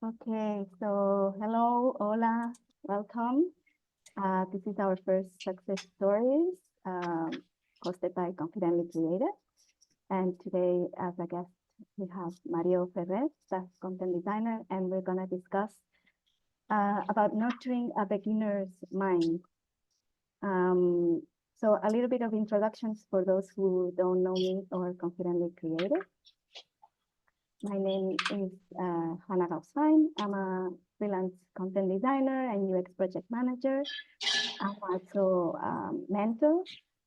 Okay, so hello, hola, welcome. This is our first success stories hosted by Confidently Creative. And today, as a guest, we have Mario Ferrer, the content designer, and we're going to discuss about nurturing a beginner's mind. So a little bit of introductions for those who don't know me or Confidently Creative. My name is Hannah Rauswein. I'm a freelance content designer and UX project manager. I'm also a mentor,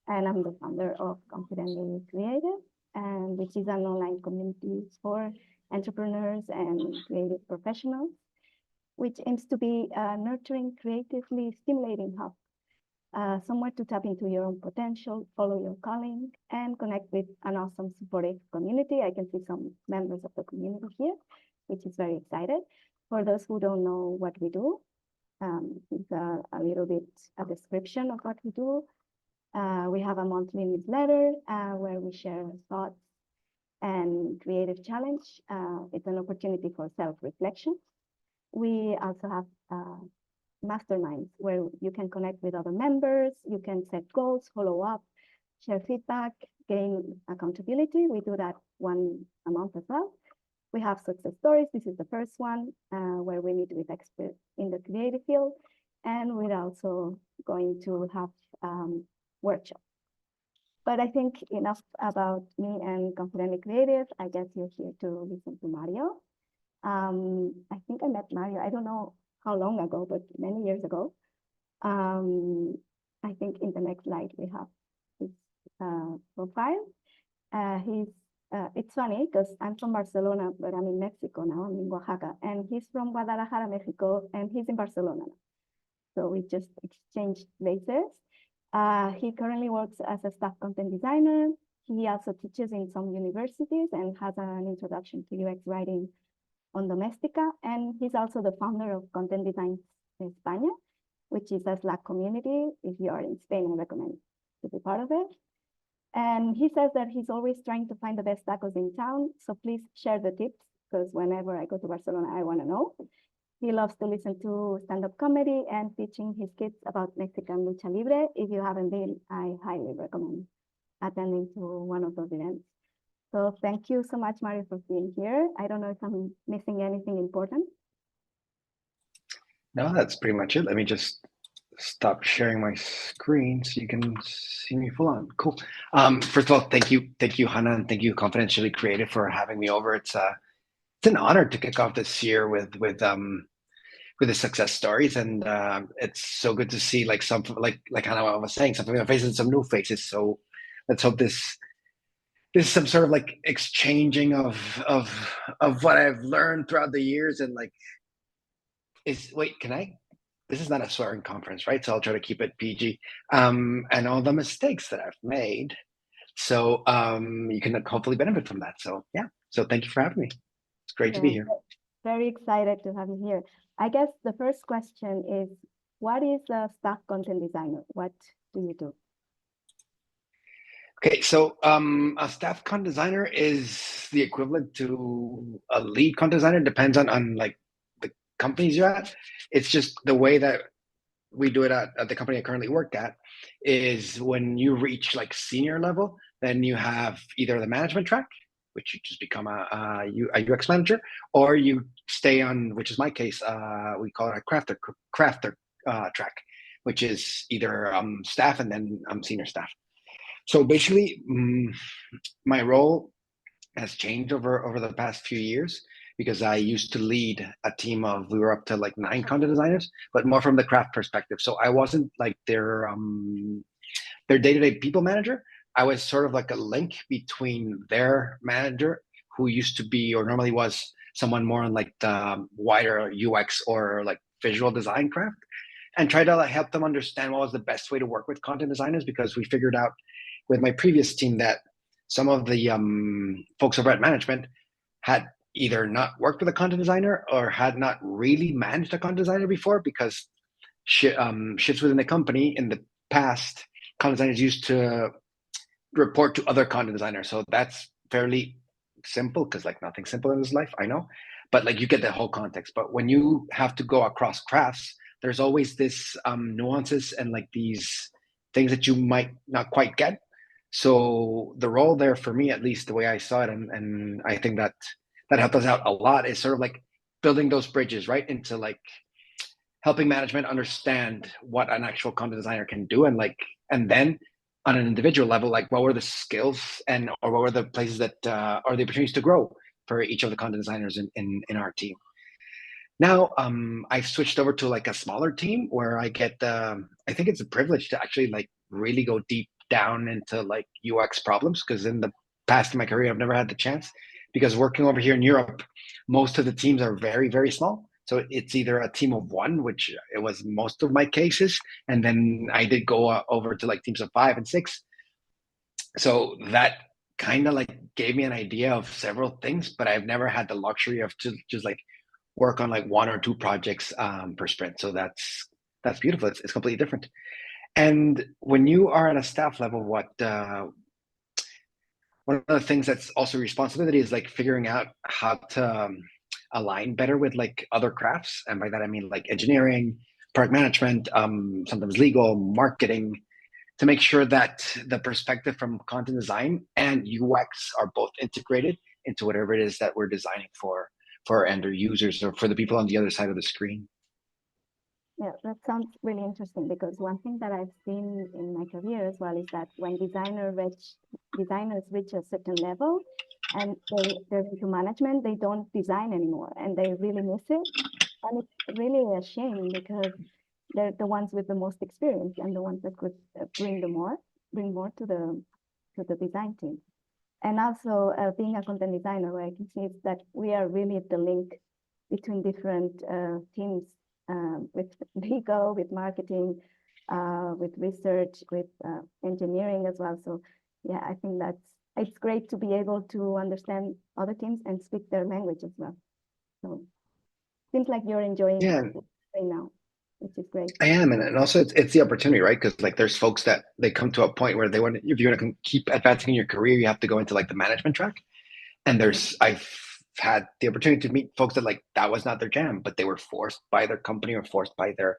and I'm the founder of Confidently Creative, and which is an online community for entrepreneurs and creative professionals, which aims to be a nurturing, creatively stimulating hub, somewhere to tap into your own potential, follow your calling, and connect with an awesome supportive community. I can see some members of the community here, which is very excited. For those who don't know what we do, it's a little bit a description of what we do. We have a monthly newsletter where we share thoughts and creative challenge. It's an opportunity for self-reflection. We also have masterminds where you can connect with other members, you can set goals, follow up, share feedback, gain accountability. We do that one a month as well. We have success stories. This is the first one where we meet with experts in the creative field. And we're also going to have workshops. But I think enough about me and Confidently Creative. I guess you're here to listen to Mario. I think I met Mario, I don't know how long ago, but many years ago. I think in the next slide we have his profile. It's funny because I'm from Barcelona, but I'm in Mexico now. I'm in Oaxaca, and he's from Guadalajara, Mexico, and he's in Barcelona now. So we just exchanged places. He currently works as a staff content designer. He also teaches in some universities and has an introduction to UX writing on Domestika, and he's also the founder of Content Design España, which is a Slack community. If you are in Spain, I recommend to be part of it. And he says that he's always trying to find the best tacos in town, so please share the tips, because whenever I go to Barcelona, I want to know. He loves to listen to stand-up comedy and teaching his kids about Mexican lucha libre. If you haven't been, I highly recommend attending to one of those events. So thank you so much, Mario, for being here. I don't know if I'm missing anything important. No, that's pretty much it. Let me just stop sharing my screen so you can see me full on. Cool. First of all, thank you, Hannah, and thank you, Confidentially Creative, for having me over. It's an honor to kick off this year with the success stories, and it's so good to see like Hannah was saying, some familiar faces and some new faces. So let's hope this is some sort of like exchanging of what I've learned throughout the years, and like this is not a swearing conference, right? So I'll try to keep it PG, and all the mistakes that I've made. So you can hopefully benefit from that. So yeah, so thank you for having me. It's great to be here. Very excited to have you here. I guess the first question is, what is a staff content designer? What do you do? Okay, so a staff content designer is the equivalent to a lead content designer. Depends on like the companies you're at. It's just the way that we do it at the company I currently work at is when you reach like senior level, then you have either the management track, which you just become a UX manager, or you stay on, which is my case, we call it a crafter track, which is either staff and then senior staff. So basically, my role has changed over the past few years because I used to lead a team of, we were up to like 9 content designers, but more from the craft perspective. So I wasn't like their day-to-day people manager. I was sort of like a link between their manager, who used to be or normally was someone more on like the wider UX or like visual design craft, and try to like help them understand what was the best way to work with content designers, because we figured out with my previous team that some of the folks over at management had either not worked with a content designer or had not really managed a content designer before, because shifts within the company in the past, content designers used to report to other content designers. So that's fairly simple because like nothing's simple in this life, I know, but like you get the whole context. But when you have to go across crafts, there's always this nuances and like these things that you might not quite get. So the role there for me, at least the way I saw it, and I think that that helped us out a lot, is sort of like building those bridges right into like helping management understand what an actual content designer can do, and like, and then on an individual level, like what were the skills and or what were the places that are the opportunities to grow for each of the content designers in our team. Now I've switched over to like a smaller team where I get I think it's a privilege to actually like really go deep down into like UX problems, because in the past in my career I've never had the chance, because working over here in Europe, most of the teams are very, very small. So it's either a team of one, which it was most of my cases, and then I did go over to like teams of 5 and 6. So that kind of like gave me an idea of several things, but I've never had the luxury of just like work on like 1 or 2 projects per sprint. So that's beautiful. It's completely different. And when you are at a staff level, what one of the things that's also responsibility is like figuring out how to align better with like other crafts, and by that I mean like engineering, product management, sometimes legal, marketing, to make sure that the perspective from content design and UX are both integrated into whatever it is that we're designing for our end users or for the people on the other side of the screen. Yeah, that sounds really interesting, because one thing that I've seen in my career as well is that when designers reach a certain level and they're into management, they don't design anymore and they really miss it. And it's really a shame, because they're the ones with the most experience and the ones that could bring more to the design team. And also being a content designer, what I can see is that we are really the link between different teams, with legal, with marketing, with research, with engineering as well. So yeah, I think it's great to be able to understand other teams and speak their language as well. So seems like you're enjoying Yeah, it right now, which is great. I am, and also it's the opportunity, right? Because like there's folks that they come to a point where they want, if you want to keep advancing in your career, you have to go into like the management track. And I've had the opportunity to meet folks that like that was not their jam, but they were forced by their company or forced by their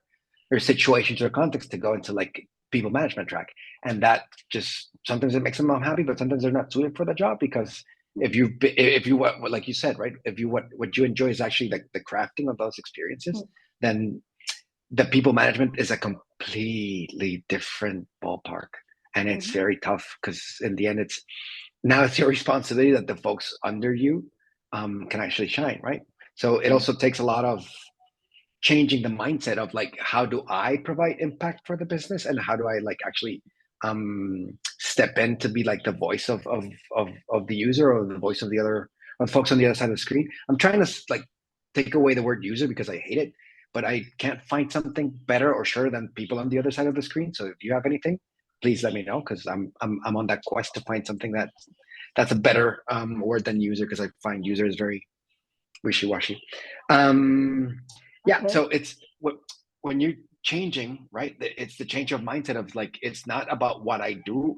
situations or context to go into like people management track, and that just sometimes it makes them unhappy, but sometimes they're not suited for the job, because if you what like you said, right, if you what you enjoy is actually like the crafting of those experiences, then the people management is a completely different ballpark, and it's very tough, because in the end it's your responsibility that the folks under you can actually shine, right? So it also takes a lot of changing the mindset of like, how do I provide impact for the business, and how do I like actually step in to be like the voice of the user, or the voice of the other of folks on the other side of the screen. I'm trying to like take away the word user because I hate it, but I can't find something better or sure than people on the other side of the screen. So if you have anything, please let me know, because I'm on that quest to find something that's a better word than user, because I find user is very wishy-washy. Yeah, Okay. so it's when you're changing, right? It's the change of mindset of like, it's not about what I do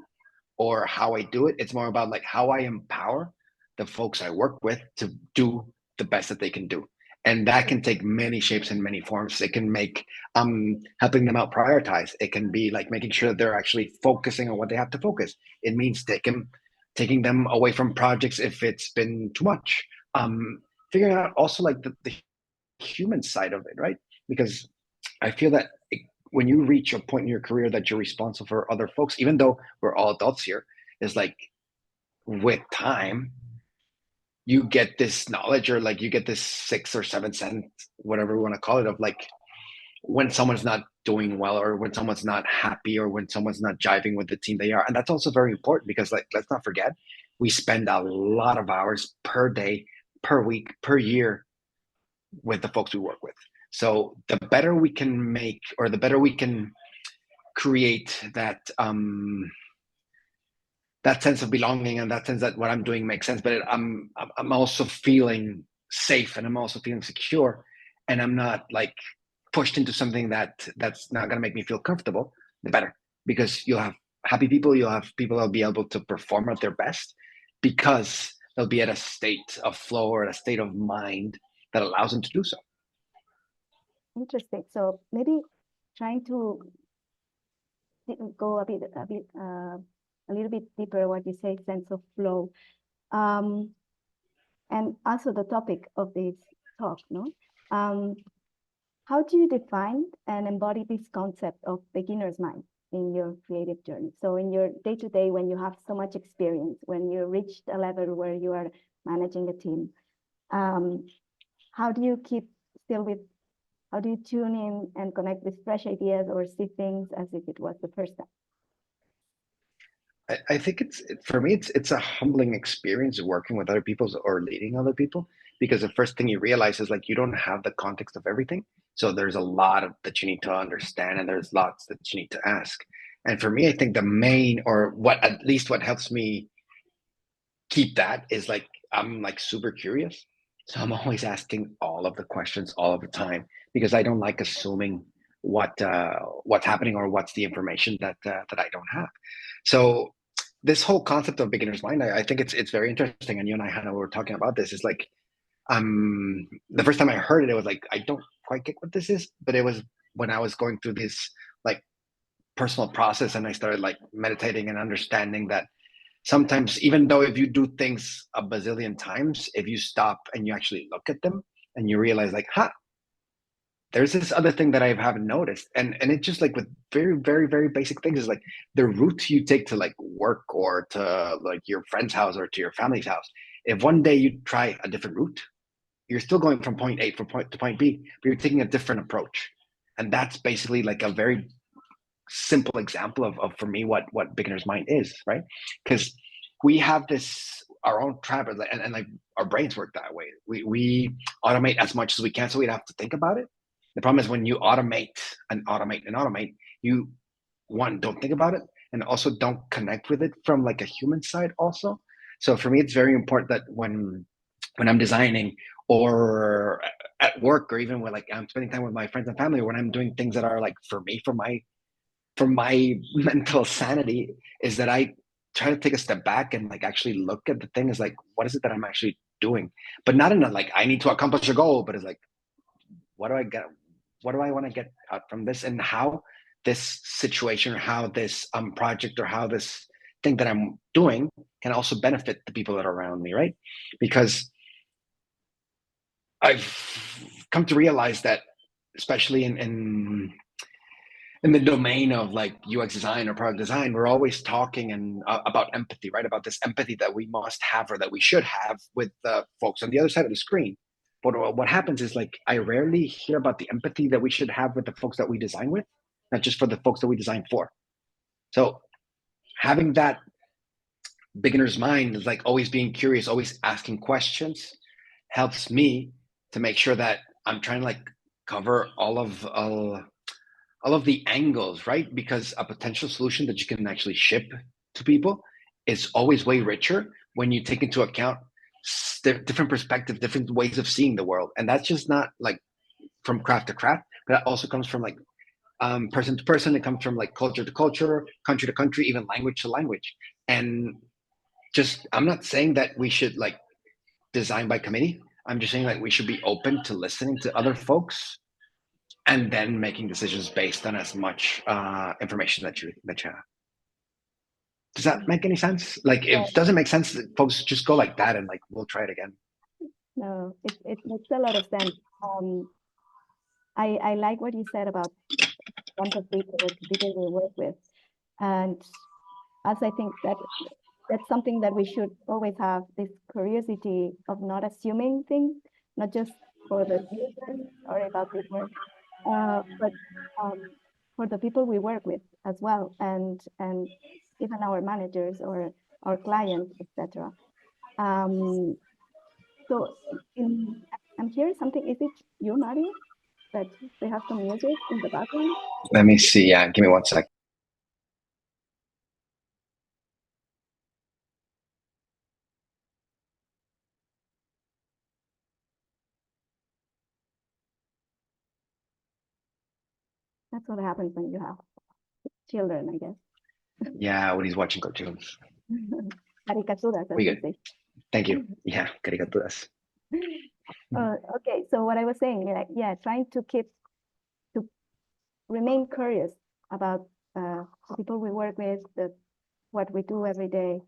or how I do it. It's more about like how I empower the folks I work with to do the best that they can do. And that can take many shapes and many forms. It can make helping them out prioritize. It can be like making sure that they're actually focusing on what they have to focus. It means taking them away from projects if it's been too much. Figuring out also like the human side of it, right? Because I feel that when you reach a point in your career that you're responsible for other folks, even though we're all adults here, is like with time, you get this knowledge, or like you get this 6th or 7th sense, whatever we want to call it, of like when someone's not doing well, or when someone's not happy, or when someone's not jiving with the team they are. And that's also very important, because like, let's not forget, we spend a lot of hours per day, per week, per year with the folks we work with. So the better we can make, or the better we can create that that sense of belonging, and that sense that what I'm doing makes sense, but I'm also feeling safe, and I'm also feeling secure, and I'm not like pushed into something that's not going to make me feel comfortable, the better, because you'll have happy people, you'll have people that'll be able to perform at their best, because they'll be at a state of flow or a state of mind that allows them to do so. Interesting. So maybe trying to go a little bit deeper, what you say, sense of flow, and also the topic of this talk, no? How do you define and embody this concept of beginner's mind in your creative journey? So in your day-to-day, when you have so much experience, when you reached a level where you are managing a team, how do you how do you tune in and connect with fresh ideas or see things as if it was the first time? I think for me, it's a humbling experience working with other people or leading other people, because the first thing you realize is like you don't have the context of everything. So there's a lot that you need to understand, and there's lots that you need to ask. And for me, I think the main, or at least what helps me keep that, is like I'm like super curious. So I'm always asking all of the questions all of the time, because I don't like assuming what's happening or what's the information that I don't have. So this whole concept of beginner's mind, I think it's very interesting. And you and I, Hannah, were talking about this. Is like, the first time I heard it, it was like, I don't quite get what this is. But it was when I was going through this like personal process, and I started like meditating and understanding that sometimes, even though if you do things a bazillion times, if you stop and you actually look at them and you realize like, there's this other thing that I haven't noticed. And it's just like with very, very, very basic things, is like the route you take to like work or to like your friend's house or to your family's house. If one day you try a different route, you're still going from point A to point B, but you're taking a different approach. And that's basically like a very simple example of for me, what beginner's mind is, right? Because we have our own trap, and like our brains work that way. We automate as much as we can, so we don't have to think about it. The problem is when you automate and automate and automate, you don't think about it, and also don't connect with it from like a human side also. So for me, it's very important that when I'm designing or at work, or even when like I'm spending time with my friends and family, or when I'm doing things that are like for me, for my mental sanity, is that I try to take a step back and like actually look at the thing as like, what is it that I'm actually doing? But not in a like, I need to accomplish a goal, but it's like, what do I want to get out from this, and how this situation, or how this project, or how this thing that I'm doing can also benefit the people that are around me, right? Because I've come to realize that, especially in the domain of like UX design or product design, we're always talking about empathy, right? About this empathy that we must have, or that we should have, with the folks on the other side of the screen. But what happens is like, I rarely hear about the empathy that we should have with the folks that we design with, not just for the folks that we design for. So having that beginner's mind is like always being curious, always asking questions, helps me to make sure that I'm trying to like cover all of the angles, right? Because a potential solution that you can actually ship to people is always way richer when you take into account different perspectives, different ways of seeing the world. And that's just not like from craft to craft, but that also comes from like person to person. It comes from like culture to culture, country to country, even language to language. And just, I'm not saying that we should like design by committee. I'm just saying that we should be open to listening to other folks, and then making decisions based on as much information that you have. Does that make any sense? Like, if it doesn't make sense, folks, just go like that, and like we'll try it again. No, it makes a lot of sense. I like what you said about empathy towards the people we work with, and as I think that's something that we should always have, this curiosity of not assuming things, not just for the users or about this work, but for the people we work with as well, and even our managers or our clients, etc. So I'm hearing something. Is it you, Mario, that we have some music in the background? Let me see. Yeah, give me 1 sec. That's what happens when you have children, I guess. Yeah, when he's watching cartoons. Caricaturas, as We we good. say. Thank you. Yeah, caricaturas. Okay, so what I was saying, like, yeah, trying to remain curious about people we work with, what we do every day,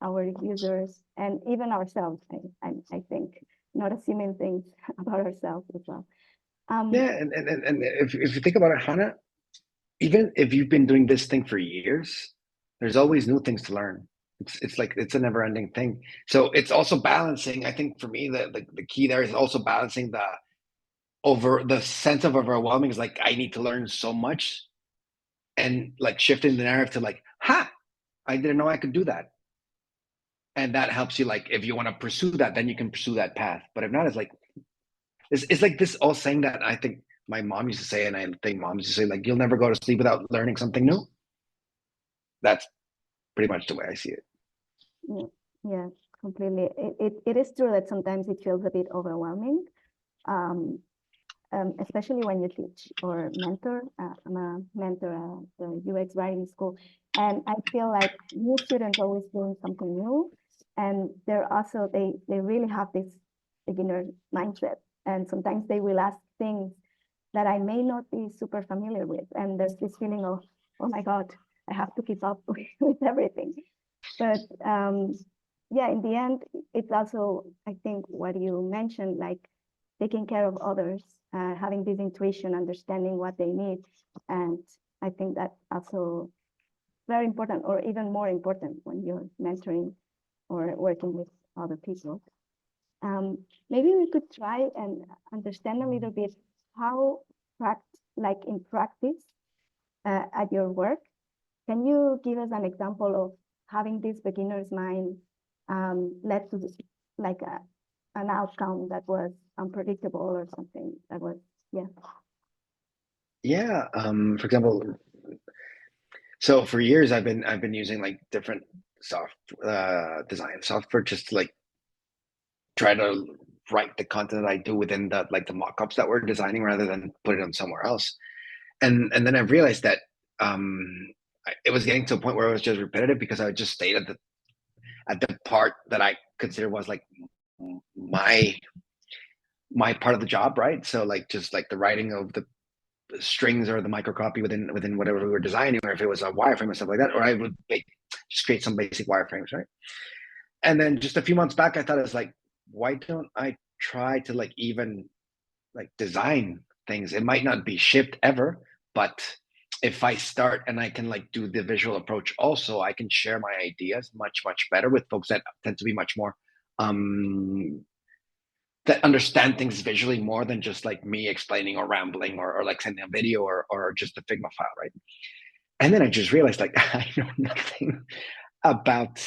our users, and even ourselves. I think not assuming things about ourselves as well. Yeah, and if you think about it, Hannah, even if you've been doing this thing for years, there's always new things to learn. It's like it's a never ending thing. So it's also balancing. I think for me, the key there is also balancing the sense of overwhelming is like I need to learn so much, and like shifting the narrative to like, ha, I didn't know I could do that. And that helps you, like, if you want to pursue that, then you can pursue that path. But if not, it's like it's like this all saying that I think my mom used to say, and I think mom used to say, like, you'll never go to sleep without learning something new. That's pretty much the way I see it. Yeah, completely. It is true that sometimes it feels a bit overwhelming, especially when you teach or mentor. I'm a mentor at the UX writing school, and I feel like new students always doing something new, and they're also they really have this beginner mindset, and sometimes they will ask things that I may not be super familiar with, and there's this feeling of, oh my God, I have to keep up with everything. But yeah, in the end, it's also, I think, what you mentioned, like taking care of others, having this intuition, understanding what they need. And I think that's also very important, or even more important when you're mentoring or working with other people. Maybe we could try and understand a little bit how, like in practice at your work, can you give us an example of having this beginner's mind led to like an outcome that was unpredictable or something that was, yeah. Yeah. For example, so for years I've been using like different design software just to like try to write the content that I do within the mock-ups that we're designing rather than put it on somewhere else. And then I realized that it was getting to a point where it was just repetitive because I would just stayed at the part that I consider was like my part of the job, right? So like just like the writing of the strings or the microcopy within whatever we were designing, or if it was a wireframe or stuff like that, or I would just create some basic wireframes, right? And then just a few months back, I thought, it's like, why don't I try to like even like design things? It might not be shipped ever, but if I start and I can like do the visual approach also, I can share my ideas much better with folks that tend to be much more that understand things visually more than just like me explaining or rambling or like sending a video or just a Figma file, right? And then I just realized like I know nothing about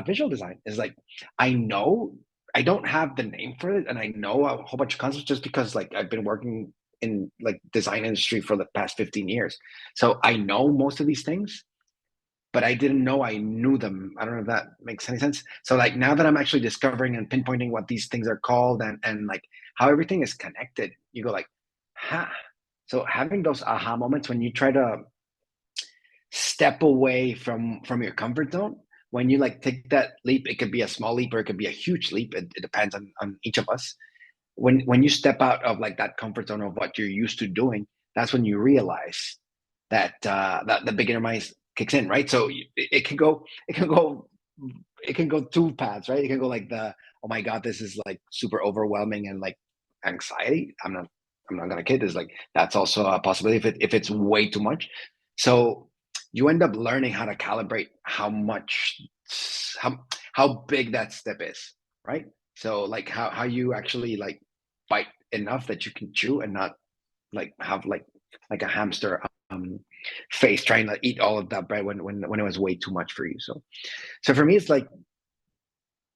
visual design. Is like I know I don't have the name for it, and I know a whole bunch of concepts just because like I've been working in like design industry for the past 15 years. So I know most of these things, but I didn't know I knew them. I don't know if that makes any sense. So like now that I'm actually discovering and pinpointing what these things are called and like how everything is connected, you go like, ha. So having those aha moments when you try to step away from your comfort zone, when you like take that leap, it could be a small leap or it could be a huge leap. It depends on each of us. When you step out of like that comfort zone of what you're used to doing, that's when you realize that the beginner mind kicks in, right? So it can go two paths, right? It can go like oh my God, this is like super overwhelming and like anxiety. I'm not gonna kid. Is like that's also a possibility if it's way too much. So you end up learning how to calibrate how big that step is, right? So like how you actually like bite enough that you can chew and not like have like a hamster face trying to eat all of that bread when it was way too much for you. So for me, it's like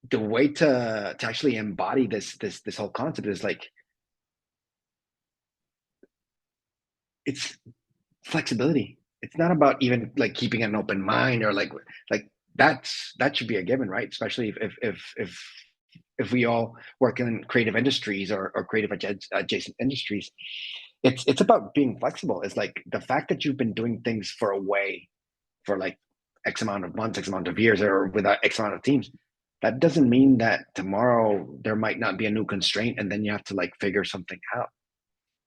the way to actually embody this whole concept is like it's flexibility. It's not about even like keeping an open mind or like that should be a given, right? Especially if we all work in creative industries or creative adjacent industries. It's about being flexible. It's like the fact that you've been doing things for a way for like X amount of months, X amount of years, or with X amount of teams that doesn't mean that tomorrow there might not be a new constraint and then you have to like figure something out,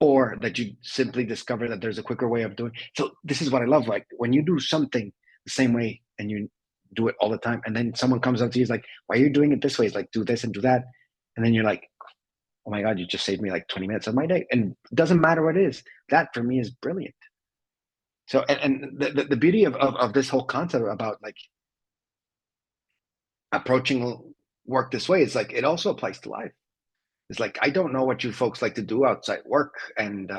or that you simply discover that there's a quicker way of doing. So this is what I love. Like when you do something the same way and you do it all the time, and then someone comes up to you, is like, why are you doing it this way? It's like, do this and do that. And then you're like, oh my God, you just saved me like 20 minutes of my day. And it doesn't matter what it is. That for me is brilliant. So, and the beauty of this whole concept about like approaching work this way is like, it also applies to life. It's like, I don't know what you folks like to do outside work. And,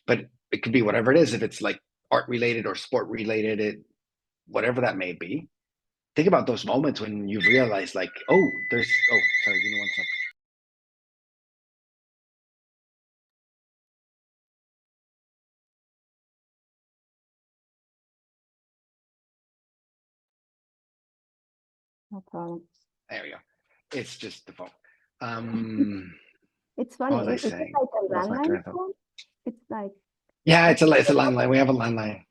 but it could be whatever it is. If it's like art related or sport related, whatever that may be. Think about those moments when you've realized like, oh, sorry, give me one second. No problem. There we go. It's just the phone. It's What funny. was I Is it saying? like a Lost my landline train of thought. phone? It's like Yeah, it's a landline. We have a landline.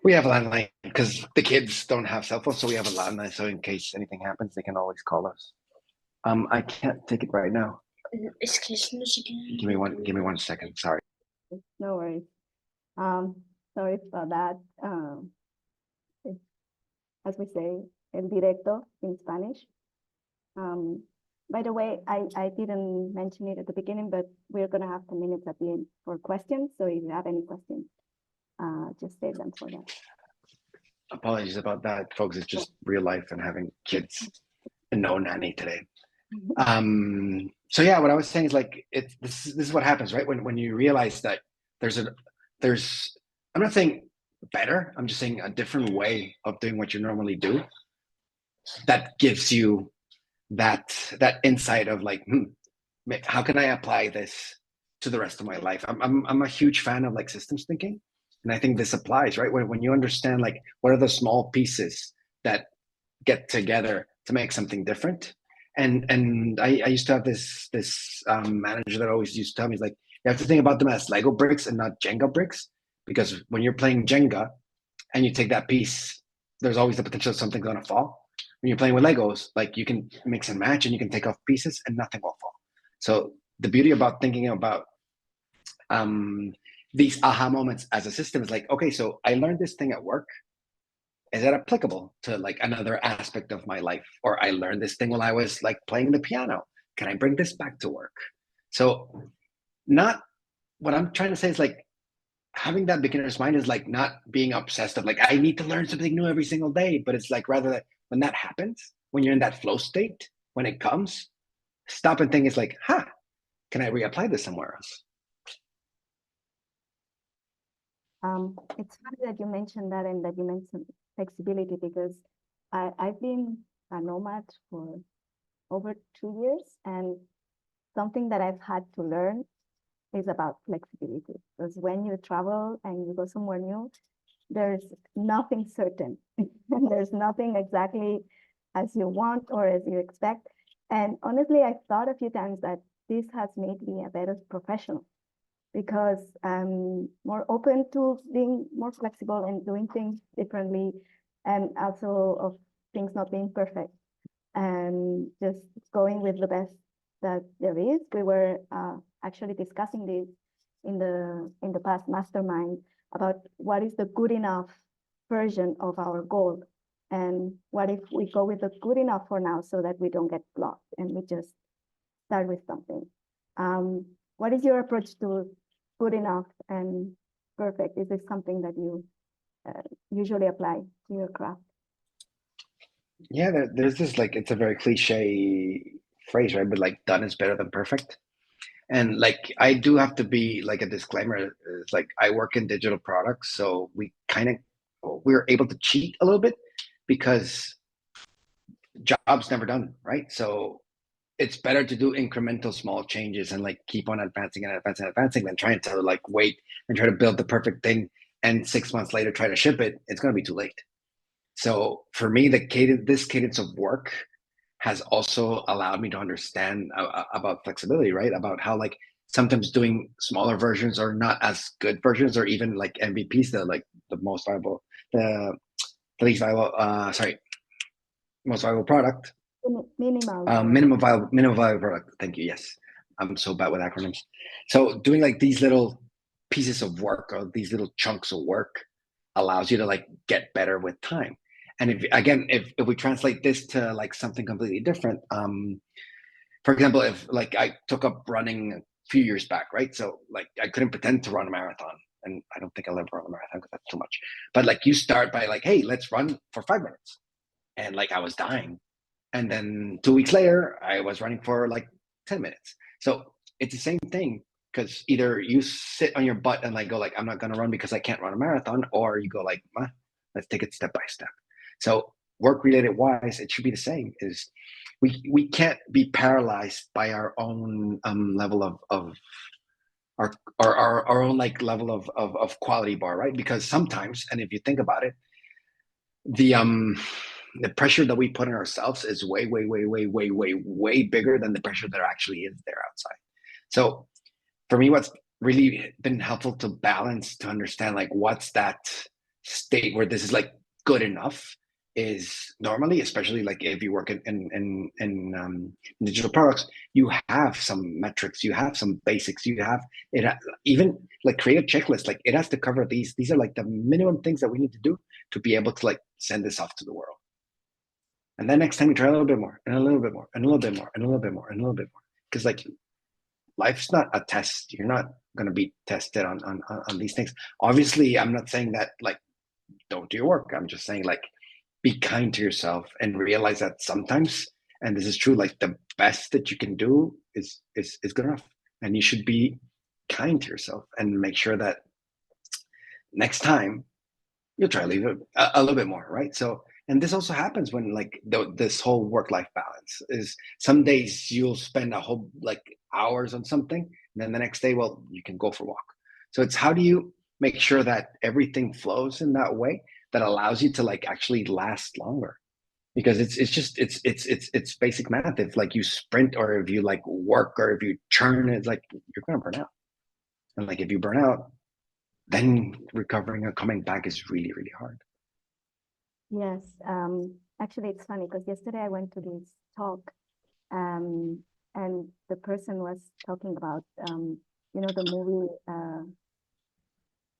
We have a landline because the kids don't have cell phones, so we have a landline. So in case anything happens, they can always call us. I can't take it right now. Give me one second. Sorry. no worries. Sorry for that. It's, as we say, el directo in Spanish. By the way, I didn't mention it at the beginning, but we're going to have 10 minutes at the end for questions. So if you have any questions, just save them for that. Apologies about that, folks. It's just real life and having kids and no nanny today. So yeah, what I was saying is like, this is what happens, right? When you realize that there's I'm not saying better, I'm just saying a different way of doing what you normally do. That gives you that insight of like, how can I apply this to the rest of my life? I'm a huge fan of like systems thinking. And I think this applies, right? When you understand like what are the small pieces that get together to make something different. And I used to have this manager that always used to tell me, like, you have to think about them as Lego bricks and not Jenga bricks, because when you're playing Jenga and you take that piece, there's always the potential of something going to fall. When you're playing with Legos, like you can mix and match and you can take off pieces and nothing will fall. So the beauty about thinking about these aha moments as a system is like, okay, so I learned this thing at work. Is that applicable to like another aspect of my life? Or I learned this thing while I was like playing the piano. Can I bring this back to work? So not what I'm trying to say is like having that beginner's mind is like not being obsessed of like, I need to learn something new every single day. But it's like rather that when that happens, when you're in that flow state, when it comes, stop and think is like, can I reapply this somewhere else? It's funny that you mentioned that and that you mentioned flexibility, because I've been a nomad for over 2 years, and something that I've had to learn is about flexibility. Because when you travel and you go somewhere new, there's nothing certain. There's nothing exactly as you want or as you expect. And honestly, I've thought a few times that this has made me a better professional, because I'm more open to being more flexible and doing things differently, and also of things not being perfect and just going with the best that there is. We were actually discussing this in the past mastermind about what is the good enough version of our goal, and what if we go with the good enough for now so that we don't get blocked and we just start with something. What is your approach to good enough and perfect? Is this something that you usually apply to your craft? Yeah, there's this like, it's a very cliche phrase, right? But like, done is better than perfect. And like, I do have to be like a disclaimer. It's like I work in digital products, so we're able to cheat a little bit because job's never done, right? So it's better to do incremental small changes and like keep on advancing and advancing and advancing than trying to like wait and try to build the perfect thing and 6 months later try to ship it. It's going to be too late. So for me, this cadence of work has also allowed me to understand about flexibility, right? About how like sometimes doing smaller versions are not as good versions, or even like MVPs, the like the most viable, the least viable, most valuable product. Minimal. Minimum viable product. Thank you. Yes, I'm so bad with acronyms. So doing like these little pieces of work or these little chunks of work allows you to like get better with time. And if we translate this to like something completely different, for example, if like I took up running a few years back, right? So like I couldn't pretend to run a marathon, and I don't think I'll ever run a marathon because that's too much. But like you start by like, hey, let's run for 5 minutes, and like I was dying, and then 2 weeks later I was running for like 10 minutes. So it's the same thing, because either you sit on your butt and like go like, I'm not going to run because I can't run a marathon, or you go like, let's take it step by step. So work related wise, it should be the same. Is we can't be paralyzed by our own level of our own like level of quality bar, right? Because sometimes, and if you think about it, the pressure that we put on ourselves is way bigger than the pressure that actually is there outside. So for me, what's really been helpful to balance, to understand like what's that state where this is like good enough, is normally, especially like if you work in digital products, you have some metrics, you have some basics, you have it. Even like create a checklist, like it has to cover these are like the minimum things that we need to do to be able to like send this off to the world. And then next time you try a little bit more and a little bit more and a little bit more and a little bit more and a little bit more, because like life's not a test. You're not going to be tested on these things. Obviously, I'm not saying that like don't do your work. I'm just saying like be kind to yourself and realize that sometimes, and this is true, like the best that you can do is good enough, and you should be kind to yourself and make sure that next time you'll try to leave it a little bit more, right? So, and this also happens when like this whole work-life balance is, some days you'll spend a whole like hours on something, and then the next day, well, you can go for a walk. So it's how do you make sure that everything flows in that way that allows you to like actually last longer? Because it's basic math. If like you sprint, or if you like work, or if you churn, it's like you're gonna burn out. And like if you burn out, then recovering and coming back is really, really hard. Yes, actually, it's funny because yesterday I went to this talk, and the person was talking about, the movie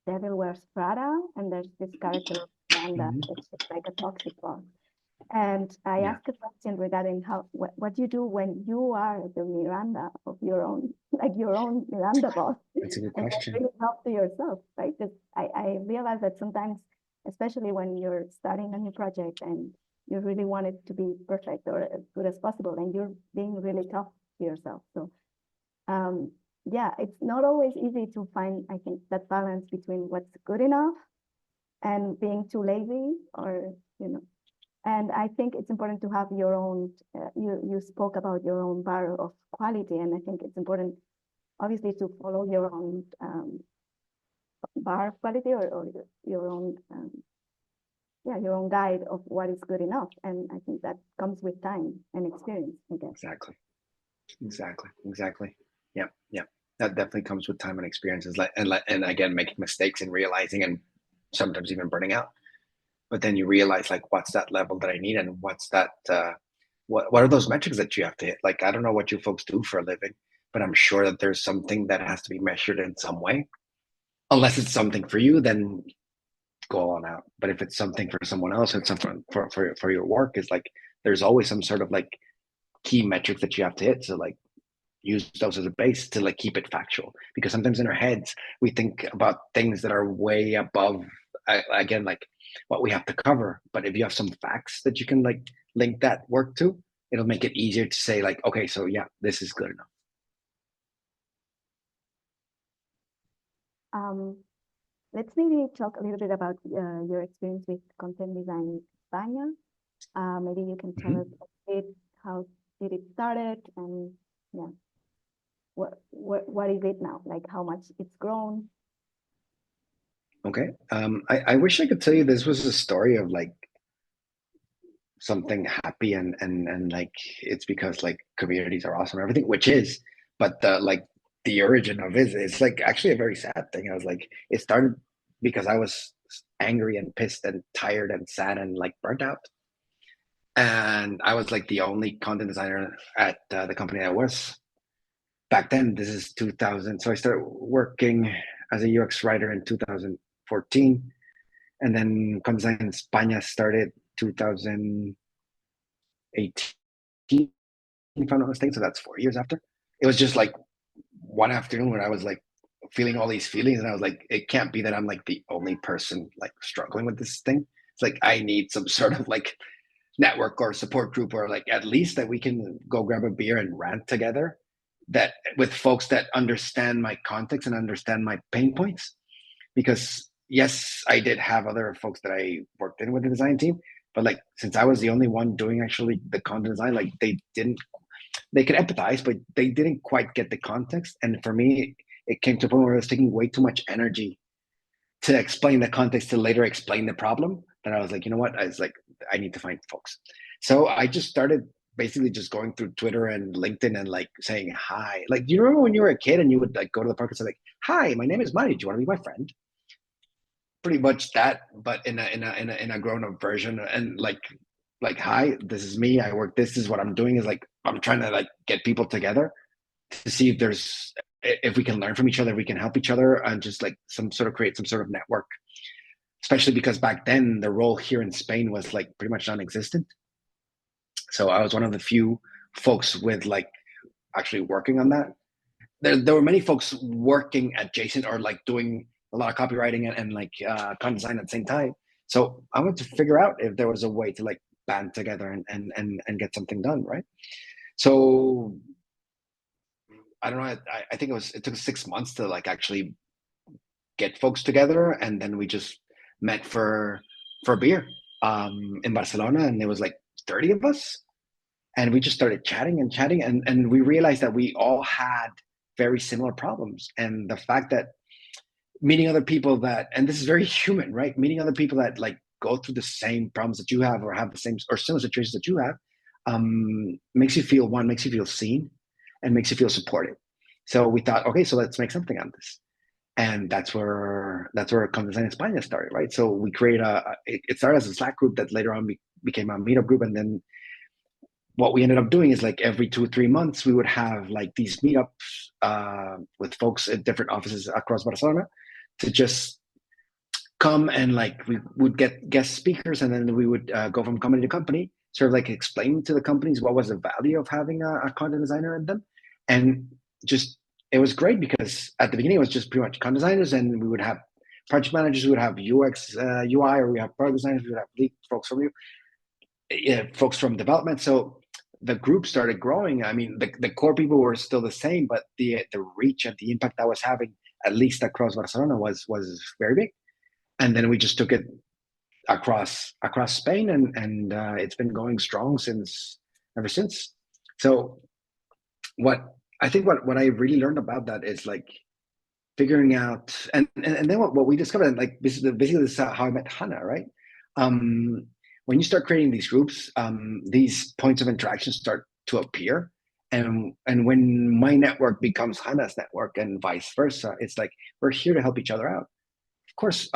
Devil Wears Prada, and there's this character Miranda, it's like a toxic boss. And I asked a question regarding what do you do when you are the Miranda of your own, like your own Miranda boss? That's a good question. And really help to yourself, right? Because I realize that sometimes, especially when you're starting a new project and you really want it to be perfect or as good as possible, and you're being really tough to yourself. So, yeah, it's not always easy to find, I think, that balance between what's good enough and being too lazy, or, and I think it's important to have your own, you spoke about your own bar of quality, and I think it's important, obviously, to follow your own bar of quality, or your own, your own guide of what is good enough. And I think that comes with time and experience, I guess. Exactly. Yeah. That definitely comes with time and experiences, and again, making mistakes and realizing, and sometimes even burning out. But then you realize like, what's that level that I need, and what's that what are those metrics that you have to hit? Like, I don't know what you folks do for a living, but I'm sure that there's something that has to be measured in some way. Unless it's something for you, then go on out. But if it's something for someone else, and something for your work, is like there's always some sort of like key metrics that you have to hit. So like use those as a base to like keep it factual, because sometimes in our heads we think about things that are way above, again, like what we have to cover. But if you have some facts that you can like link that work to, it'll make it easier to say like, okay, so yeah, this is good enough. Let's maybe talk a little bit about your experience with Content Design España. Maybe you can tell us a bit, how did it started, and what is it now? Like how much it's grown? Okay. I wish I could tell you this was a story of like something happy and like it's because like communities are awesome and everything, which is, but the origin of it is like actually a very sad thing. I was like, it started because I was angry and pissed and tired and sad and like burnt out. and I was like the only content designer at the company I was back then. This is 2000. So I started working as a UX writer in 2014, and then Content Design España started 2018, if I'm not mistaken. So that's 4 years after. It was just like one afternoon when I was like feeling all these feelings, and I was like, it can't be that I'm like the only person like struggling with this thing. It's like I need some sort of like network or support group, or like at least that we can go grab a beer and rant together, that with folks that understand my context and understand my pain points. Because yes, I did have other folks that I worked in with the design team, but like since I was the only one doing actually the content design, like they could empathize, but they didn't quite get the context. And for me, it came to a point where it was taking way too much energy to explain the context to later explain the problem, that I was like, you know what? I was like, I need to find folks. So I just started basically just going through Twitter and LinkedIn and like saying hi. Like, do you remember when you were a kid and you would like go to the park and say like, hi, my name is Mario. Do you want to be my friend? Pretty much that, but in a grown up version. And like, hi, this is me. I work. This is what I'm doing. Is like I'm trying to like get people together to see if we can learn from each other, if we can help each other, and just like create some sort of network. Especially because back then the role here in Spain was like pretty much non-existent. So I was one of the few folks with like actually working on that. There were many folks working adjacent or like doing a lot of copywriting and like content design at the same time. So I wanted to figure out if there was a way to like band together and get something done, right? So I don't know. I think it took 6 months to like actually get folks together, and then we just met for beer in Barcelona, and there was like 30 of us, and we just started chatting and chatting, and we realized that we all had very similar problems. And the fact that meeting other people that, and this is very human, right? Meeting other people that like go through the same problems that you have, or have the same or similar situations that you have, makes you feel seen, and makes you feel supported. So we thought, okay, so let's make something on this. And that's where Content Design España started, right? So we created it started as a Slack group that later on became a meetup group. And then what we ended up doing is like every 2 or 3 months, we would have like these meetups with folks at different offices across Barcelona to just come, and like we would get guest speakers, and then we would go from company to company, sort of like explain to the companies what was the value of having a content designer in them. And just it was great because at the beginning it was just pretty much content designers, and we would have project managers, we would have UX, UI, or we have product designers, we would have lead folks from folks from development. So the group started growing. I mean, the core people were still the same, but the reach and the impact that was having, at least across Barcelona, was very big. And then we just took it across Spain, and it's been going strong ever since. So what I think what I really learned about that is like figuring out, and then what we discovered, and like basically this is how I met Hannah, right? When you start creating these groups, these points of interaction start to appear. And when my network becomes Hannah's network and vice versa, it's like we're here to help each other out. Of course,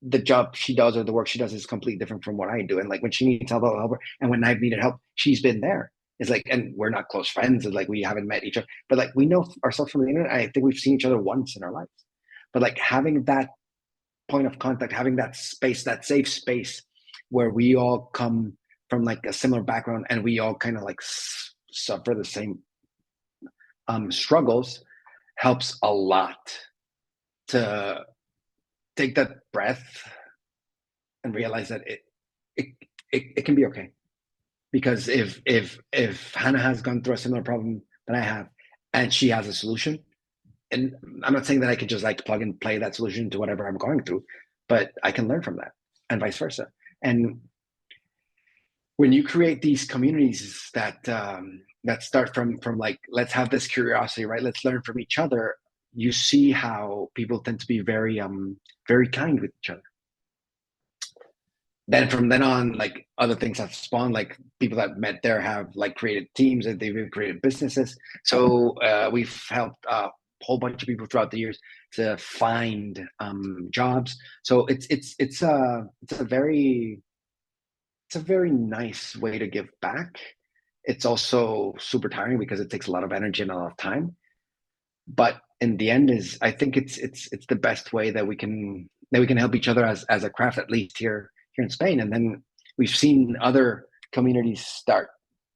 the job she does or the work she does is completely different from what I do. And like when she needs help, I'll help her. And when I've needed help, she's been there. It's like, and we're not close friends, and like we haven't met each other, but like we know ourselves from the internet. I think we've seen each other once in our lives. But like having that point of contact, having that space, that safe space where we all come from like a similar background, and we all kind of like suffer the same struggles, helps a lot to take that breath and realize that it can be okay. Because if Hannah has gone through a similar problem that I have, and she has a solution, and I'm not saying that I could just like plug and play that solution to whatever I'm going through, but I can learn from that, and vice versa. And when you create these communities that start from like, let's have this curiosity, right? Let's learn from each other. You see how people tend to be very kind with each other. Then from then on, like other things have spawned, like people that met there have like created teams, and they've created businesses. So we've helped a whole bunch of people throughout the years to find jobs. So it's a very it's a very nice way to give back. It's also super tiring because it takes a lot of energy and a lot of time. But in the end, is I think it's the best way that we can help each other as a craft, at least here in Spain. And then we've seen other communities start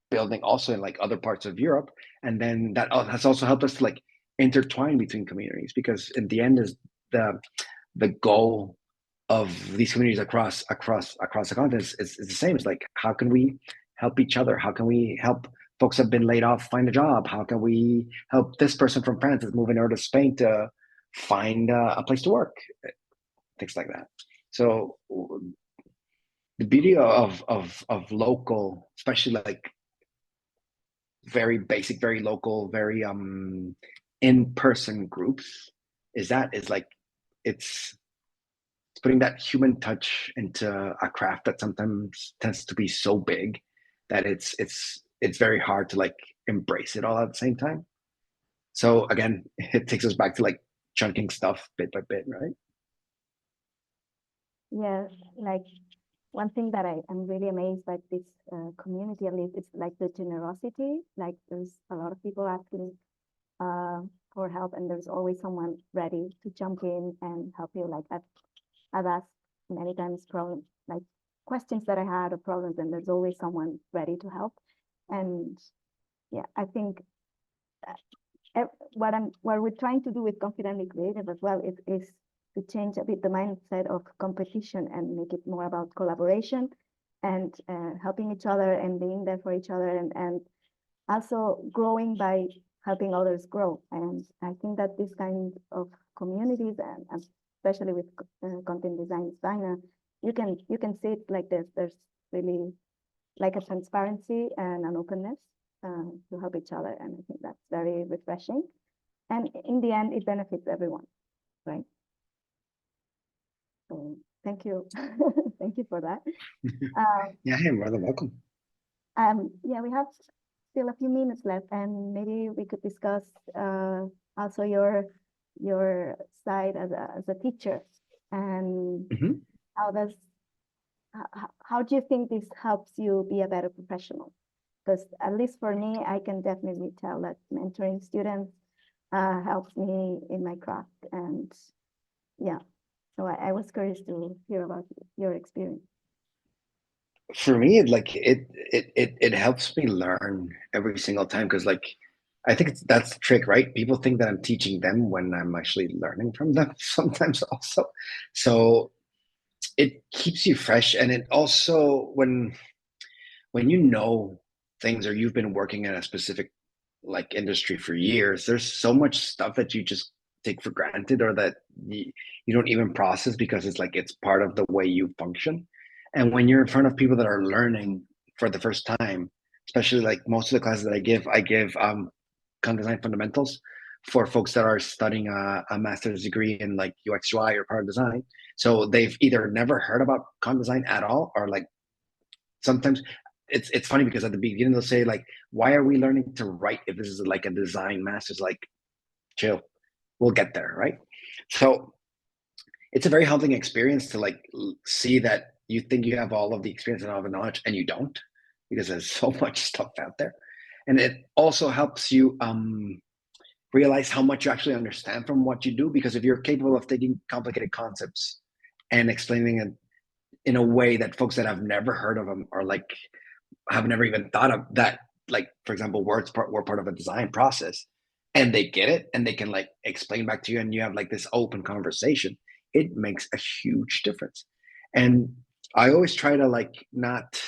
building also in like other parts of Europe, and then that has also helped us to like intertwine between communities, because in the end is the goal of these communities across the continent is the same. It's like, how can we help each other? How can we help folks that have been laid off find a job? How can we help this person from France that's moving over to Spain to find a place to work? Things like that. So the beauty of local, especially like very basic, very local, very in-person groups, is like it's putting that human touch into a craft that sometimes tends to be so big that it's very hard to like embrace it all at the same time. So again, it takes us back to like chunking stuff bit by bit, right? Yes, like one thing that I'm really amazed by this community, at least, is like the generosity. Like there's a lot of people asking for help, and there's always someone ready to jump in and help you. Like I've asked many times problems, like questions that I had or problems, and there's always someone ready to help. And yeah, I think what we're trying to do with Confidently Creative as well is to change a bit the mindset of competition and make it more about collaboration and helping each other and being there for each other, and also growing by helping others grow. And I think that this kind of communities, and especially with Content Design España, you can see it like this. There's really like a transparency and an openness to help each other, and I think that's very refreshing. And in the end, it benefits everyone, right? So thank you, thank you for that. Yeah, hey, more than welcome. Yeah, we have still a few minutes left, and maybe we could discuss also your side as a teacher, and how do you think this helps you be a better professional? Because at least for me, I can definitely tell that mentoring students helps me in my craft, and yeah, so I was curious to hear about your experience. For me, it helps me learn every single time, because like I think that's the trick, right? People think that I'm teaching them when I'm actually learning from them sometimes also. So it keeps you fresh, and it also when you know things, or you've been working in a specific like industry for years, there's so much stuff that you just take for granted, or that you don't even process, because it's like it's part of the way you function. And when you're in front of people that are learning for the first time, especially like most of the classes that I give content design fundamentals for folks that are studying a master's degree in like UX UI or product design. So they've either never heard about content design at all, or like sometimes it's funny because at the beginning they'll say like, why are we learning to write if this is like a design master's? Like, chill, we'll get there, right? So it's a very humbling experience to like see that you think you have all of the experience and all of the knowledge, and you don't, because there's so much stuff out there. And it also helps you realize how much you actually understand from what you do, because if you're capable of taking complicated concepts and explaining it in a way that folks that have never heard of them, or like have never even thought of that, like for example, were part of a design process, and they get it and they can like explain back to you, and you have like this open conversation, it makes a huge difference. And I always try to like not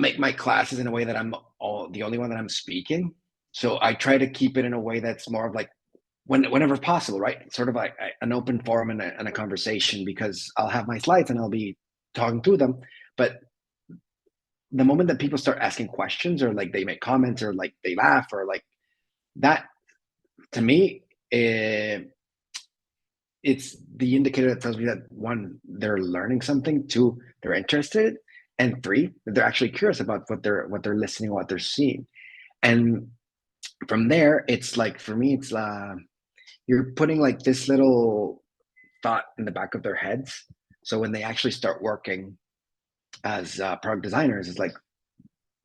make my classes in a way that I'm the only one that I'm speaking. So I try to keep it in a way that's more of like whenever possible, right? Sort of like an open forum and a conversation, because I'll have my slides and I'll be talking through them. But the moment that people start asking questions, or like they make comments, or like they laugh, or like that, to me, it's the indicator that tells me that one, they're learning something, two, they're interested, and three, that they're actually curious about what they're listening, what they're seeing. And from there, it's like, for me, it's you're putting like this little thought in the back of their heads, so when they actually start working, as product designers is like,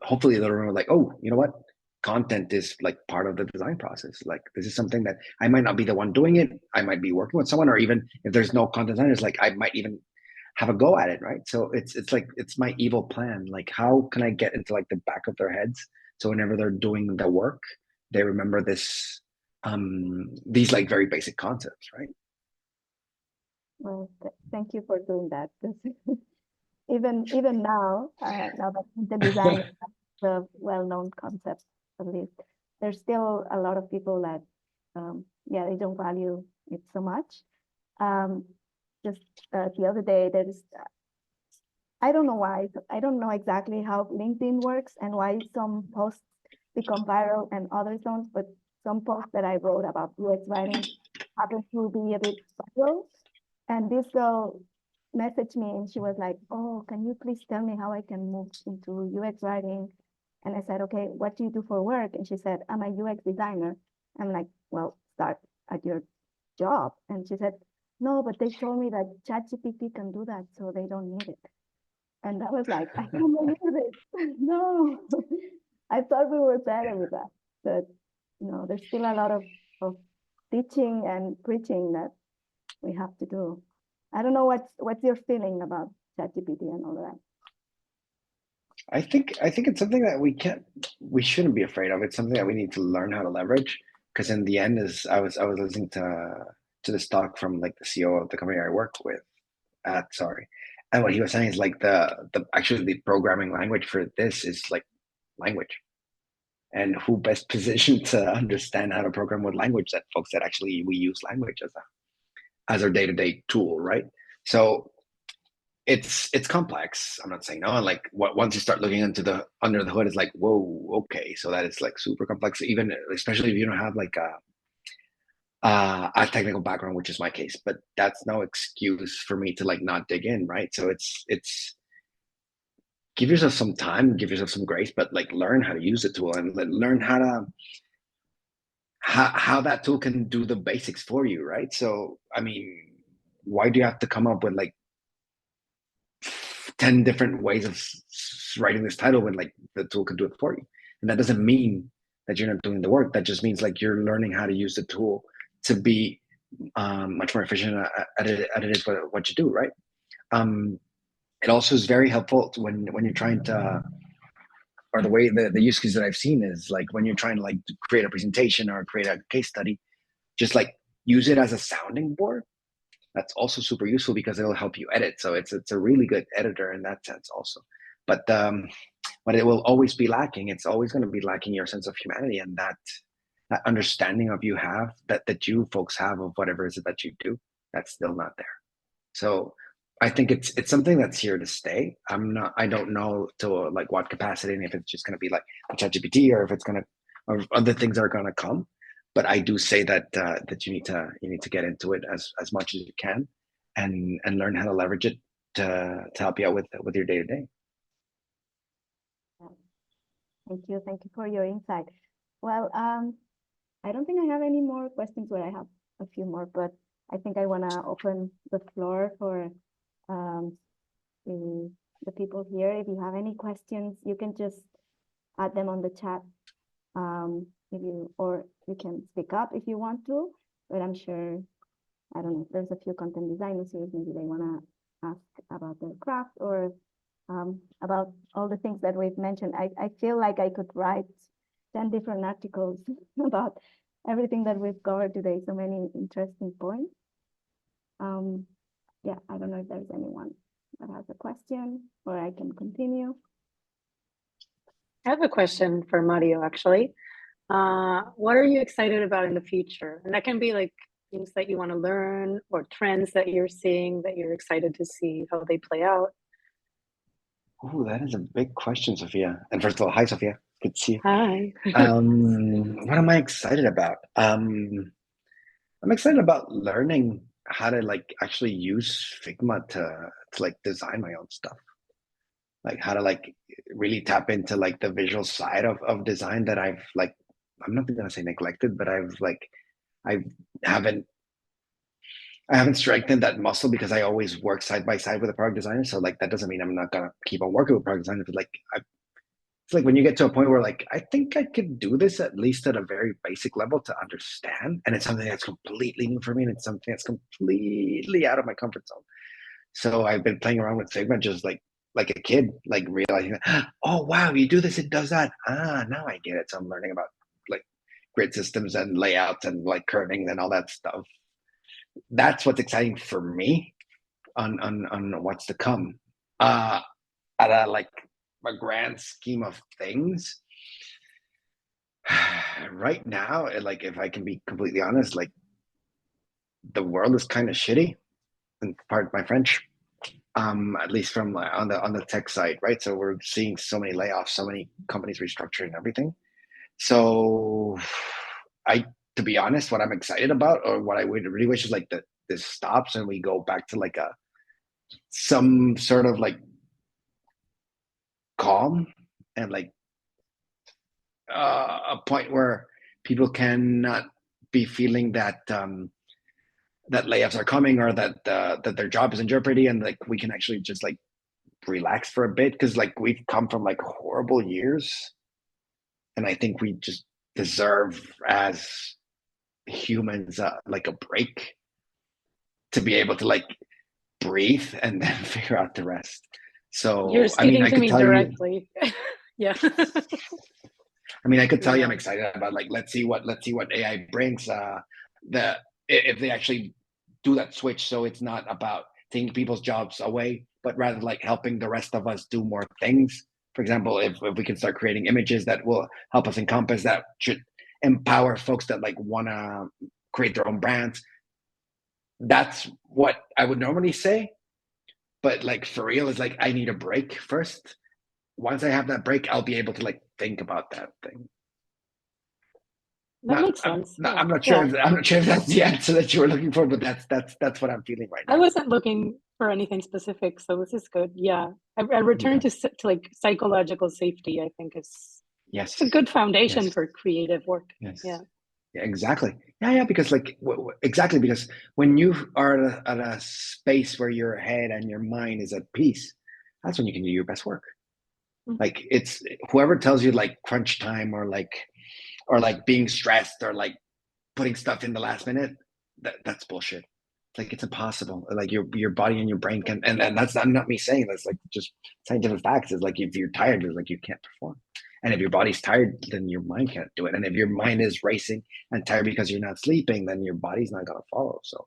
hopefully they'll remember like, oh, you know what? Content is like part of the design process. Like this is something that I might not be the one doing it. I might be working with someone, or even if there's no content designers, like I might even have a go at it, right? So it's like it's my evil plan. Like how can I get into like the back of their heads so whenever they're doing the work, they remember this these like very basic concepts, right? Well, thank you for doing that. 'Cause even now, now that content design is the well-known concept, at least, there's still a lot of people that, yeah, they don't value it so much. Just the other day, there's, I don't know why, I don't know exactly how LinkedIn works and why some posts become viral and others don't, but some posts that I wrote about UX writing happen to be a bit viral. And this girl messaged me and she was like, oh, can you please tell me how I can move into UX writing? And I said, okay, what do you do for work? And she said, I'm a UX designer. I'm like, well, start at your job. And she said, no, but they told me that ChatGPT can do that, so they don't need it. And I was like, I can't believe it. No, I thought we were better with that. But there's still a lot of teaching and preaching that we have to do. I don't know what's your feeling about ChatGPT and all that. I think it's something that we shouldn't be afraid of. It's something that we need to learn how to leverage. Because in the end, is I was listening to this talk from like the CEO of the company I work with at sorry, and what he was saying is like the actually the programming language for this is like language, and who best positioned to understand how to program with language that folks that actually we use language as our day-to-day tool, right? So it's complex. I'm not saying no. And like once you start looking into the under the hood, it's like, whoa, okay. So that is like super complex, even especially if you don't have like a technical background, which is my case. But that's no excuse for me to like not dig in, right? So it's give yourself some time, give yourself some grace, but like learn how to use the tool and learn how to how that tool can do the basics for you, right? So I mean, why do you have to come up with like 10 different ways of writing this title when like the tool can do it for you? And that doesn't mean that you're not doing the work. That just means like you're learning how to use the tool to be much more efficient at it what you do, right? It also is very helpful when you're trying to, or the way the use case that I've seen is like when you're trying to like create a presentation or create a case study, just like use it as a sounding board. That's also super useful because it'll help you edit. So it's a really good editor in that sense also. But it will always be lacking. It's always going to be lacking your sense of humanity and that understanding of you have that you folks have of whatever is it that you do. That's still not there. So I think it's something that's here to stay. I don't know to like what capacity and if it's just going to be like ChatGPT or if it's going to or other things are going to come. But I do say that that you need to get into it as much as you can and learn how to leverage it to help you out with your day to day. Thank you for your insight. Well, I don't think I have any more questions, but I have a few more, but I think I want to open the floor for the people here. If you have any questions, you can just add them on the chat. Or you can speak up if you want to, but I'm sure, I don't know, there's a few content designers here, maybe they want to ask about their craft or about all the things that we've mentioned. I feel like I could write 10 different articles about everything that we've covered today, so many interesting points. Yeah, I don't know if there's anyone that has a question or I can continue. I have a question for Mario, actually. What are you excited about in the future? And that can be like things that you want to learn or trends that you're seeing that you're excited to see how they play out. Oh, that is a big question, Sophia. And first of all, hi, Sophia. Good to see you. Hi. What am I excited about? I'm excited about learning how to like actually use Figma to like design my own stuff. Like how to like really tap into like the visual side of design that I've like, I'm not gonna say neglected, but I haven't I haven't strengthened that muscle because I always work side by side with a product designer. So like that doesn't mean I'm not gonna keep on working with product designers. But like it's like when you get to a point where like I think I could do this at least at a very basic level to understand, and it's something that's completely new for me, and it's something that's completely out of my comfort zone. So I've been playing around with Figma just like a kid, like realizing, oh wow, you do this, it does that. Ah, now I get it. So I'm learning about like grid systems and layouts and like kerning and all that stuff. That's what's exciting for me on what's to come. At a grand scheme of things, right now, like if I can be completely honest, like the world is kind of shitty, and pardon my French. At least from on the tech side, right? So we're seeing so many layoffs, so many companies restructuring everything. So to be honest, what I'm excited about, or what I would really wish is like that this stops and we go back to like some sort of like calm and like a point where people cannot be feeling that that layoffs are coming, or that that their job is in jeopardy, and like we can actually just like relax for a bit, because like we've come from like horrible years, and I think we just deserve as humans like a break to be able to like breathe and then figure out the rest. So You're speaking I to could me tell directly. Yeah. I could tell you I'm Yeah. excited about like let's see what AI brings. If they actually do that switch, so it's not about taking people's jobs away, but rather like helping the rest of us do more things. For example, if we can start creating images that will help us encompass, that should empower folks that like want to create their own brands. That's what I would normally say. But like for real, is like I need a break first. Once I have that break, I'll be able to like think about that thing. That makes sense. I'm not sure. I'm not sure if that's the answer that you were looking for, but that's what I'm feeling right now. I wasn't looking for anything specific, so this is good. Yeah, I return to like psychological safety. I think is Yes, it's a good foundation yes, for creative work. yes. Yeah. Yeah, exactly. Yeah, because like exactly, because when you are at a space where your head and your mind is at peace, that's when you can do your best work. Mhm. Like it's whoever tells you like crunch time, or like being stressed, or like putting stuff in the last minute, that's bullshit. Like it's impossible. Like your body and your brain can, and that's not me saying, that's like just scientific facts. Is like if you're tired, it's like you can't perform. And if your body's tired, then your mind can't do it. And if your mind is racing and tired because you're not sleeping, then your body's not gonna follow. So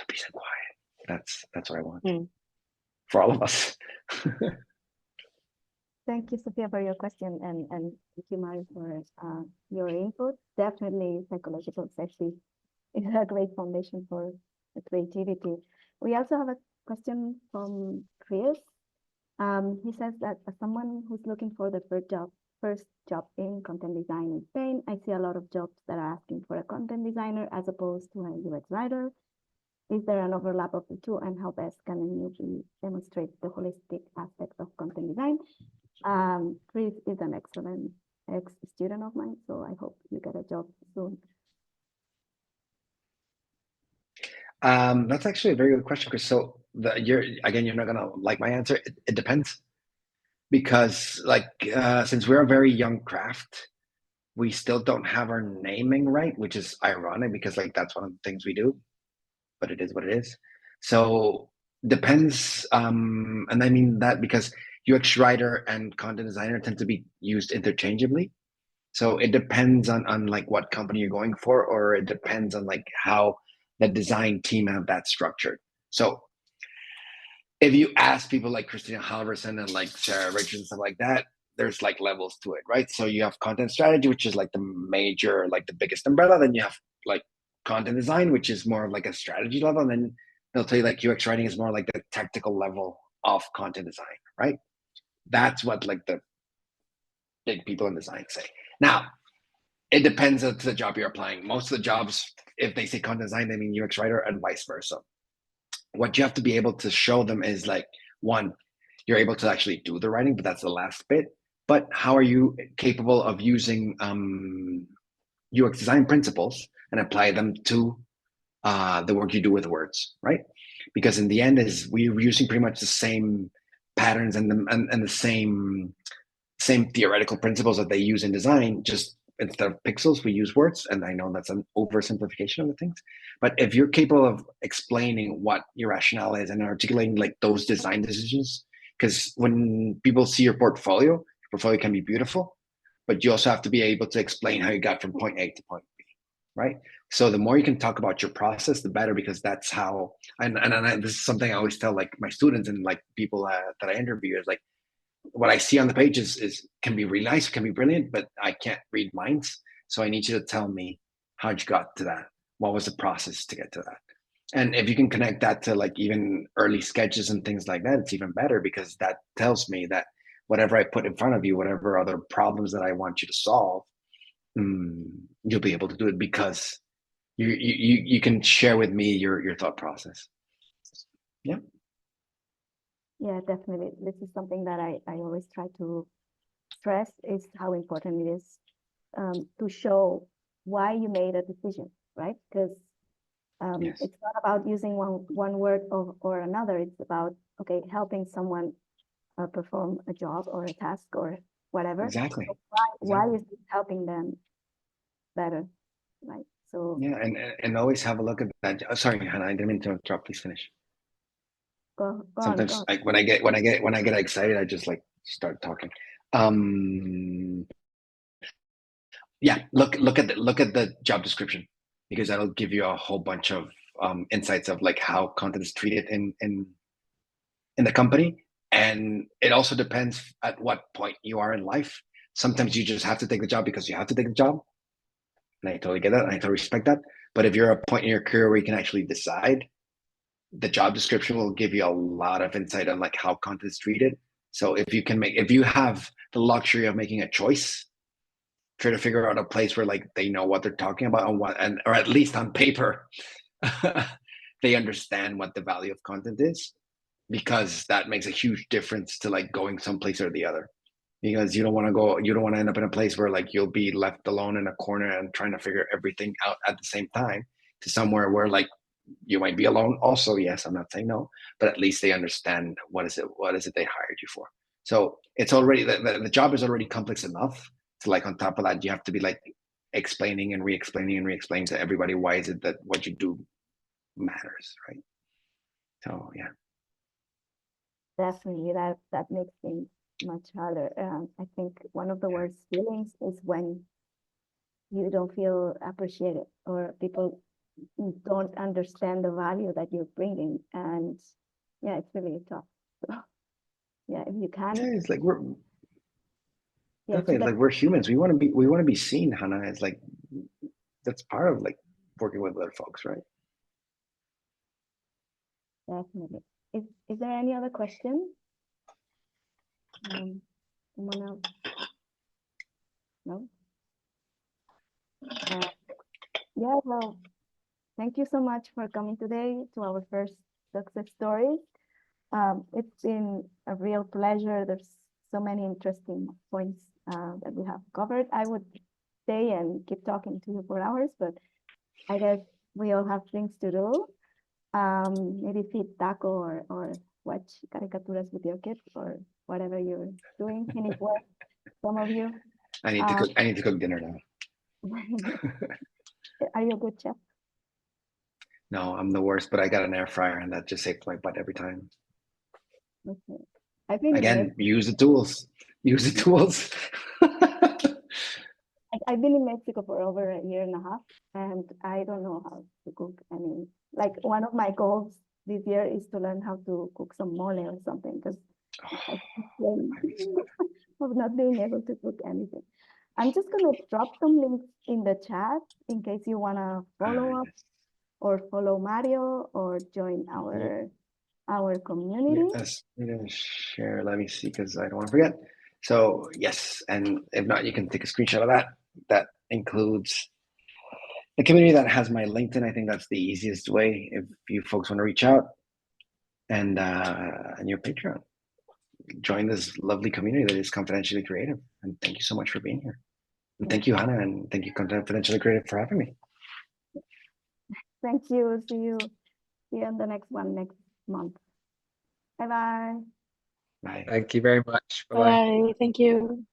peace and quiet. That's what I want for all of us. Thank you, Sophia, for your question, and thank you, Mario, for your input. Definitely, psychological safety is a great foundation for creativity. We also have a question from Chris. He says that as someone who's looking for the first job in content design in Spain, I see a lot of jobs that are asking for a content designer as opposed to a UX writer. Is there an overlap of the two, and how best can a newbie demonstrate the holistic aspects of content design? Chris is an excellent ex-student of mine, so I hope you get a job soon. That's actually a very good question, Chris. So you're not gonna like my answer. It depends, because like since we're a very young craft, we still don't have our naming right, which is ironic because like that's one of the things we do, but it is what it is. So depends, and I mean that because UX writer and content designer tend to be used interchangeably. So it depends on like what company you're going for, or it depends on like how the design team have that structured. So if you ask people like Christina Halverson and like Sarah Richards and stuff like that, there's like levels to it, right? So you have content strategy, which is like the major, like the biggest umbrella. Then you have like content design, which is more of like a strategy level. And then they'll tell you like UX writing is more like the technical level of content design, right? That's what like the big people in design say. Now, it depends on the job you're applying. Most of the jobs, if they say content design, they mean UX writer, and vice versa. What you have to be able to show them is like, one, you're able to actually do the writing, but that's the last bit. But how are you capable of using UX design principles and apply them to the work you do with words, right? Because in the end, is we're using pretty much the same patterns and the same theoretical principles that they use in design. Just instead of pixels, we use words. And I know that's an oversimplification of the things, but if you're capable of explaining what your rationale is and articulating like those design decisions, because when people see your portfolio can be beautiful, but you also have to be able to explain how you got from point A to point B, right? So the more you can talk about your process, the better, because that's how, and this is something I always tell like my students and like people that I interview is like, what I see on the page is can be really nice, can be brilliant, but I can't read minds. So I need you to tell me how'd you got to that? What was the process to get to that? And if you can connect that to like even early sketches and things like that, it's even better, because that tells me that whatever I put in front of you, whatever other problems that I want you to solve, you'll be able to do it, because you can share with me your thought process. Yeah. Yeah, definitely. This is something that I always try to stress, is how important it is to show why you made a decision, right? Because Yes. it's not about using one word or another. It's about, okay, helping someone perform a job or a task or whatever. Exactly. So why is it helping them better, right? So yeah, and always have a look at that. Oh, sorry, Hannah, I didn't mean to interrupt. Please finish. go on. Sometimes like when I get excited, I just like start talking. Yeah, look at the job description, because that'll give you a whole bunch of insights of like how content is treated in the company. And it also depends at what point you are in life. Sometimes you just have to take the job because you have to take the job, and I totally get that, and I totally respect that. But if you're at a point in your career where you can actually decide, the job description will give you a lot of insight on like how content is treated. So if you have the luxury of making a choice, try to figure out a place where like they know what they're talking about, or at least on paper, they understand what the value of content is, because that makes a huge difference to like going someplace or the other. Because you don't want to end up in a place where like you'll be left alone in a corner and trying to figure everything out at the same time, to somewhere where like you might be alone also. Yes, I'm not saying no, but at least they understand what is it they hired you for. So it's already the job is already complex enough to like, on top of that, you have to be like explaining and re-explaining to everybody why is it that what you do matters, right? So yeah. definitely that makes things much harder. I think one of the worst feelings is when you don't feel appreciated, or people don't understand the value that you're bringing, and yeah, it's really tough. So, yeah, if you can, Yeah, it's like we're yeah, definitely like we're humans. We want to be seen, Hannah. It's like that's part of like working with other folks, right? definitely. Is there any other question? Someone else? No. Yeah, well, thank you so much for coming today to our first success story. It's been a real pleasure. There's so many interesting points that we have covered. I would stay and keep talking to you for hours, but I guess we all have things to do. Maybe feed taco or watch caricaturas with your kids, or whatever you're doing. Finish work, some of you. I need to cook dinner now. Are you a good chef? No, I'm the worst, but I got an air fryer, and that just saves my butt every time. Okay. I've been Again, use the tools. Use the tools. I've been in Mexico for over a year and a half, and I don't know how to cook. I mean, like one of my goals this year is to learn how to cook some mole or something, because I complain of not being able to cook anything. I'm just gonna drop some links in the chat in case you wanna follow up or follow Mario or join our community. Yes, I'm gonna share. Let me see, because I don't want to forget. So yes, and if not, you can take a screenshot of that. That includes the community that has my LinkedIn. I think that's the easiest way if you folks want to reach out, and your Patreon. Join this lovely community that is confidentially creative. And thank you so much for being here. And thank you, Hannah, and thank you, Confidentially Creative, for having me. Thank you. See you in the next one next month. Bye bye. Bye. Thank you very much. Bye-bye. Bye. Thank you.